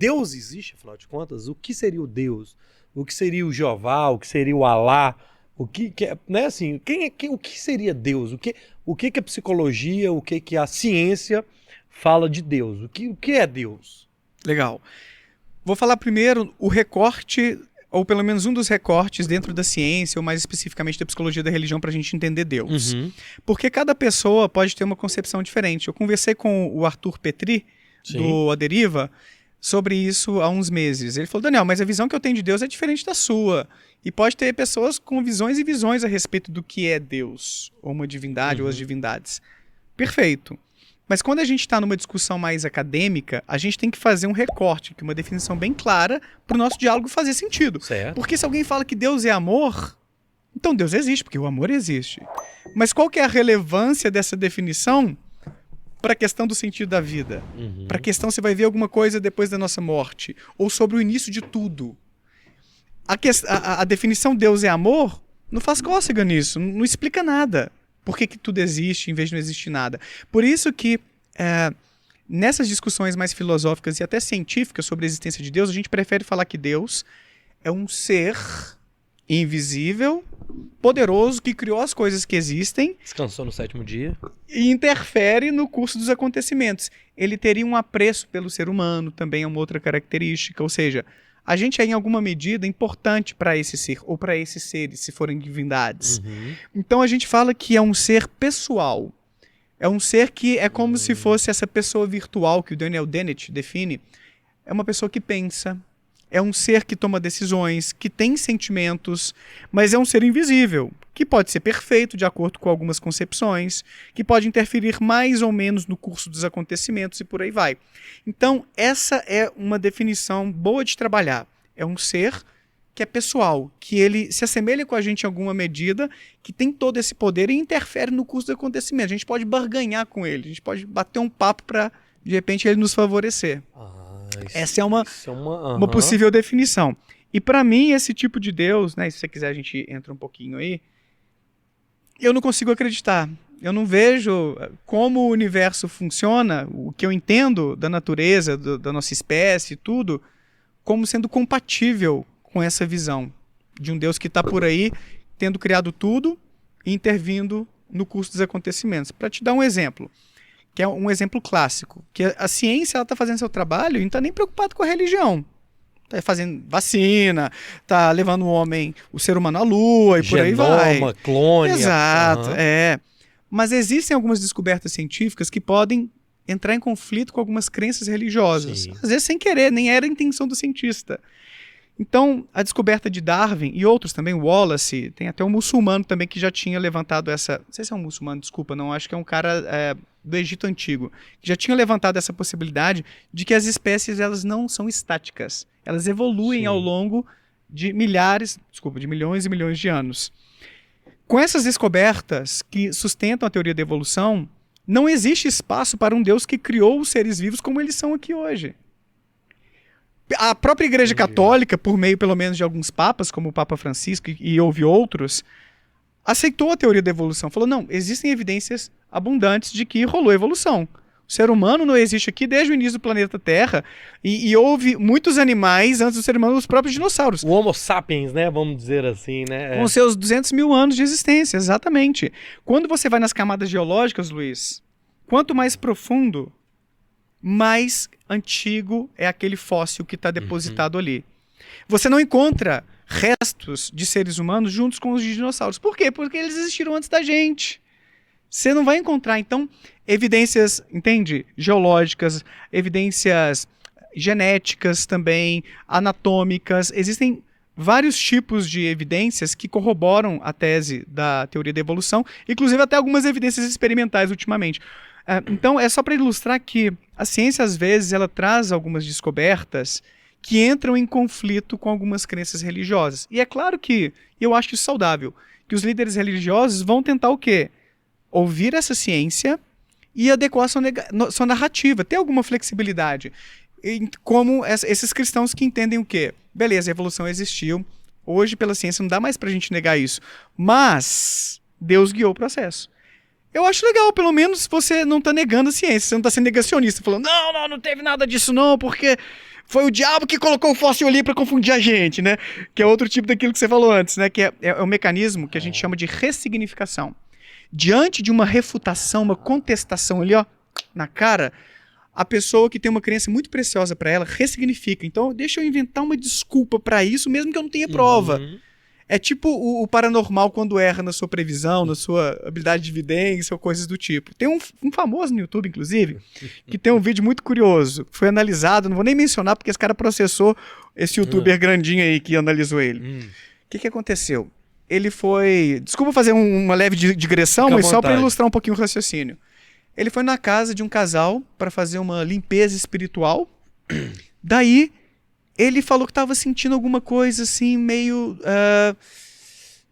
Deus existe, afinal de contas? O que seria o Deus? O que seria o Jeová? O que seria o Alá? Né, assim, o que seria Deus? O que a psicologia, o que a ciência fala de Deus? O que é Deus? Legal. Vou falar primeiro o recorte, ou pelo menos um dos recortes dentro da ciência, ou mais especificamente da psicologia da religião, para a gente entender Deus. Porque cada pessoa pode ter uma concepção diferente. Eu conversei com o Arthur Petri, do A Deriva, sobre isso há uns meses. Ele falou, Daniel, mas a visão que eu tenho de Deus é diferente da sua. E pode ter pessoas com visões e visões a respeito do que é Deus, ou uma divindade, ou as divindades. Perfeito. Mas quando a gente está numa discussão mais acadêmica, a gente tem que fazer um recorte, uma definição bem clara, para o nosso diálogo fazer sentido. Certo. Porque se alguém fala que Deus é amor, então Deus existe, porque o amor existe. Mas qual que é a relevância dessa definição para a questão do sentido da vida? Para a questão se vai ver alguma coisa depois da nossa morte, ou sobre o início de tudo. A definição Deus é amor não faz cócega nisso, não explica nada. Por que tudo existe em vez de não existir nada? Por isso que nessas discussões mais filosóficas e até científicas sobre a existência de Deus, a gente prefere falar que Deus é um ser invisível, poderoso, que criou as coisas que existem. Descansou no 7º dia. E interfere no curso dos acontecimentos. Ele teria um apreço pelo ser humano, também é uma outra característica. Ou seja, a gente é em alguma medida importante para esse ser, ou para esses seres, se forem divindades. Então a gente fala que é um ser pessoal. É um ser que é como se fosse essa pessoa virtual que o Daniel Dennett define. É uma pessoa que pensa, é um ser que toma decisões, que tem sentimentos, mas é um ser invisível, que pode ser perfeito de acordo com algumas concepções, que pode interferir mais ou menos no curso dos acontecimentos e por aí vai. Então, essa é uma definição boa de trabalhar. É um ser que é pessoal, que ele se assemelha com a gente em alguma medida, que tem todo esse poder e interfere no curso dos acontecimentos. A gente pode barganhar com ele, a gente pode bater um papo para, de repente, ele nos favorecer. Essa é uma possível definição. E para mim, esse tipo de Deus, né, se você quiser a gente entra um pouquinho aí, eu não consigo acreditar. Eu não vejo como o universo funciona, o que eu entendo da natureza, da nossa espécie, tudo, como sendo compatível com essa visão de um Deus que está por aí, tendo criado tudo e intervindo no curso dos acontecimentos. Para te dar um exemplo, que é um exemplo clássico, que a ciência está fazendo seu trabalho e não está nem preocupada com a religião. Está fazendo vacina, está levando o ser humano à lua e por aí vai. Genoma, clone. Exato, Mas existem algumas descobertas científicas que podem entrar em conflito com algumas crenças religiosas. Sim. Às vezes sem querer, nem era a intenção do cientista. Então, a descoberta de Darwin e outros também, Wallace, tem até um muçulmano também que já tinha levantado essa... Não sei se é um muçulmano, desculpa, não, acho que é um cara do Egito Antigo, que já tinha levantado essa possibilidade de que as espécies elas não são estáticas. Elas evoluem ao longo de milhões e milhões de anos. Com essas descobertas que sustentam a teoria da evolução, não existe espaço para um Deus que criou os seres vivos como eles são aqui hoje. A própria Igreja Católica, por meio pelo menos de alguns papas, como o Papa Francisco e houve outros, aceitou a teoria da evolução. Falou, não, existem evidências abundantes de que rolou evolução. O ser humano não existe aqui desde o início do planeta Terra e houve muitos animais antes do ser humano, os próprios dinossauros. O Homo sapiens, né? Vamos dizer assim, né? Com seus 200 mil anos de existência, exatamente. Quando você vai nas camadas geológicas, Luiz, quanto mais profundo, mais antigo é aquele fóssil que está depositado ali. Você não encontra restos de seres humanos juntos com os de dinossauros. Por quê? Porque eles existiram antes da gente. Você não vai encontrar, então, evidências, entende? Geológicas, evidências genéticas também, anatômicas. Existem vários tipos de evidências que corroboram a tese da teoria da evolução, inclusive até algumas evidências experimentais ultimamente. Então, é só para ilustrar que a ciência, às vezes, ela traz algumas descobertas que entram em conflito com algumas crenças religiosas. E é claro que, eu acho isso saudável, que os líderes religiosos vão tentar o quê? Ouvir essa ciência e adequar sua narrativa, ter alguma flexibilidade. Como esses cristãos que entendem o quê? Beleza, a evolução existiu, hoje pela ciência não dá mais pra gente negar isso, mas Deus guiou o processo. Eu acho legal, pelo menos você não tá negando a ciência, você não tá sendo negacionista, falando, não teve nada disso não, porque foi o diabo que colocou o fóssil ali para confundir a gente, né? Que é outro tipo daquilo que você falou antes, né? Que é um mecanismo que a gente chama de ressignificação. Diante de uma refutação, uma contestação ali, ó, na cara, a pessoa que tem uma crença muito preciosa para ela ressignifica. Então, deixa eu inventar uma desculpa para isso, mesmo que eu não tenha prova. É tipo o paranormal quando erra na sua previsão, na sua habilidade de vidência ou coisas do tipo. Tem um famoso no YouTube, inclusive, que tem um vídeo muito curioso. Foi analisado, não vou nem mencionar porque esse cara processou esse youtuber grandinho aí que analisou ele. O que aconteceu? Ele foi... Desculpa fazer uma leve digressão, mas só para ilustrar um pouquinho o raciocínio. Ele foi na casa de um casal para fazer uma limpeza espiritual. Daí... ele falou que estava sentindo alguma coisa assim, meio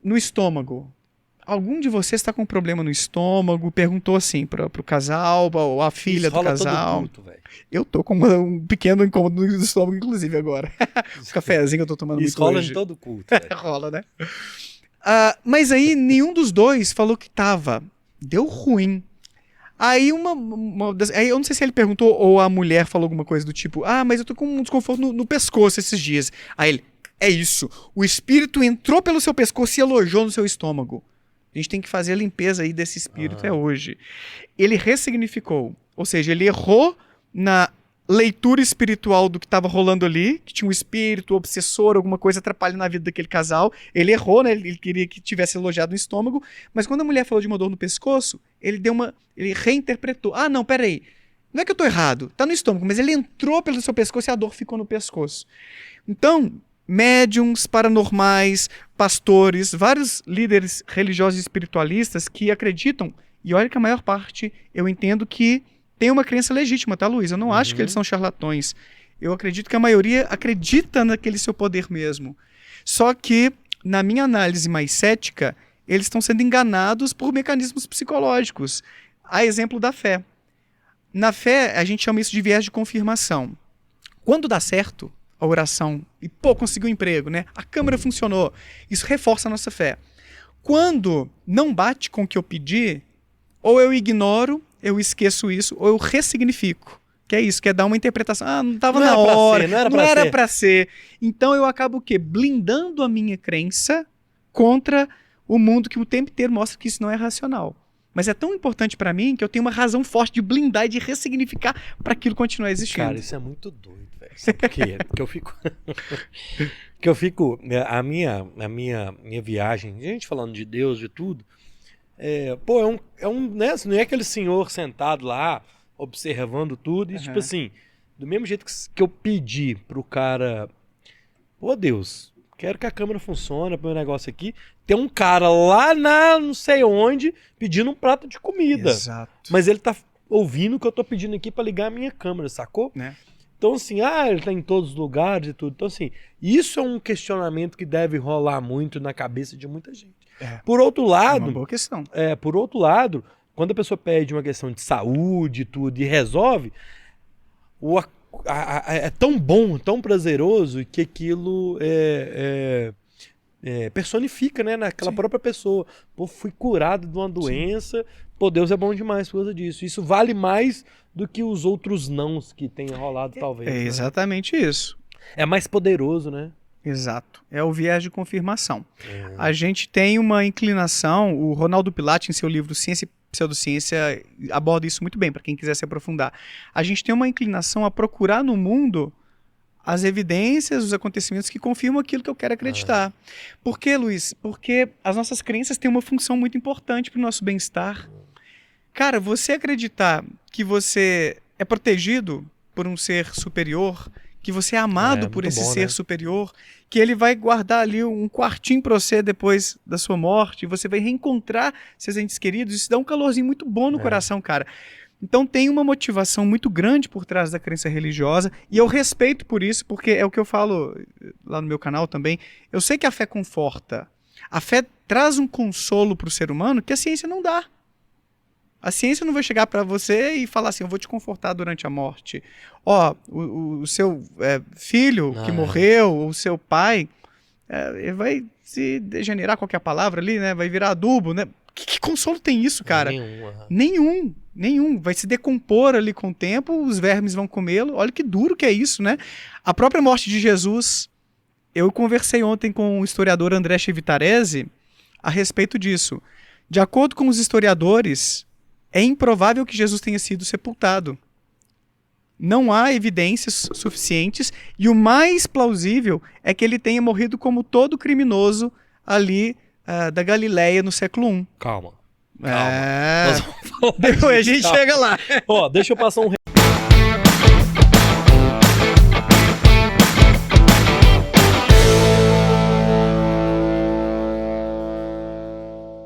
no estômago. Algum de vocês está com um problema no estômago? Perguntou assim para o casal, ou a filha do casal. Todo culto, eu tô com um pequeno incômodo no estômago, inclusive, agora. O cafezinho que eu tô tomando muito rola hoje. Em todo culto. Rola, né? Mas aí nenhum dos dois falou que tava. Deu ruim. Aí aí eu não sei se ele perguntou ou a mulher falou alguma coisa do tipo, mas eu tô com um desconforto no pescoço esses dias. Aí ele, é isso, o espírito entrou pelo seu pescoço e alojou no seu estômago. A gente tem que fazer a limpeza aí desse espírito até hoje. Ele ressignificou, ou seja, ele errou na leitura espiritual do que estava rolando ali, que tinha um espírito obsessor, alguma coisa atrapalhando na vida daquele casal. Ele errou, né? Ele queria que tivesse alojado no estômago, mas quando a mulher falou de uma dor no pescoço, ele reinterpretou. Não, peraí. Não é que eu tô errado, tá no estômago, mas ele entrou pelo seu pescoço e a dor ficou no pescoço. Então, médiums, paranormais, pastores, vários líderes religiosos e espiritualistas que acreditam, e olha que a maior parte eu entendo que tem uma crença legítima, tá, Luiz? Eu não acho que eles são charlatões. Eu acredito que a maioria acredita naquele seu poder mesmo. Só que, na minha análise mais cética, eles estão sendo enganados por mecanismos psicológicos. A exemplo da fé. Na fé, a gente chama isso de viés de confirmação. Quando dá certo a oração e, conseguiu um emprego, né? A câmera funcionou. Isso reforça a nossa fé. Quando não bate com o que eu pedi, ou eu ignoro, eu esqueço isso, ou eu ressignifico. Que é isso, que é dar uma interpretação. Não estava na hora, não era para ser. Então eu acabo o quê? Blindando a minha crença contra o mundo que o tempo inteiro mostra que isso não é racional. Mas é tão importante para mim que eu tenho uma razão forte de blindar e de ressignificar para aquilo continuar existindo. Cara, isso é muito doido, velho. Sabe por quê? Que eu fico... A minha viagem, gente falando de Deus, de tudo... né? Não é aquele senhor sentado lá observando tudo e tipo assim, do mesmo jeito que eu pedi pro cara, Deus, quero que a câmera funcione pro meu negócio aqui, tem um cara lá na não sei onde pedindo um prato de comida. Exato. Mas ele tá ouvindo o que eu tô pedindo aqui pra ligar a minha câmera, sacou? Né? Então assim, ele tá em todos os lugares e tudo. Então assim, isso é um questionamento que deve rolar muito na cabeça de muita gente. Por outro lado, é uma boa questão. Por outro lado, quando a pessoa pede uma questão de saúde e tudo e resolve, é tão bom, tão prazeroso que aquilo personifica, né, naquela própria pessoa. Fui curado de uma doença, Deus é bom demais por causa disso. Isso vale mais do que os outros nãos que tenha rolado, talvez. É exatamente isso. É mais poderoso, né? Exato. É o viés de confirmação. A gente tem uma inclinação, o Ronaldo Pilate, em seu livro Ciência e Pseudociência, aborda isso muito bem, para quem quiser se aprofundar. A gente tem uma inclinação a procurar no mundo as evidências, os acontecimentos que confirmam aquilo que eu quero acreditar. Por quê, Luiz? Porque as nossas crenças têm uma função muito importante para o nosso bem-estar. Cara, você acreditar que você é protegido por um ser superior, que você é amado por esse ser superior, que ele vai guardar ali um quartinho para você depois da sua morte, e você vai reencontrar seus entes queridos, isso dá um calorzinho muito bom no coração, cara. Então tem uma motivação muito grande por trás da crença religiosa, e eu respeito por isso, porque é o que eu falo lá no meu canal também. Eu sei que a fé conforta. A fé traz um consolo para o ser humano que a ciência não dá. A ciência não vai chegar para você e falar assim, eu vou te confortar durante a morte. O seu filho que morreu, ou o seu pai, ele vai se degenerar, qualquer palavra ali, né? Vai virar adubo, né? Que consolo tem isso, cara? Nenhum, aham. Nenhum. Vai se decompor ali com o tempo, os vermes vão comê-lo. Olha que duro que é isso, né? A própria morte de Jesus, eu conversei ontem com o historiador André Chevitarese a respeito disso. De acordo com os historiadores, é improvável que Jesus tenha sido sepultado. Não há evidências suficientes e o mais plausível é que ele tenha morrido como todo criminoso ali da Galileia no século I. Calma. É... Nós vamos falar Depois a disso, gente calma. chega lá. Ó, deixa eu passar um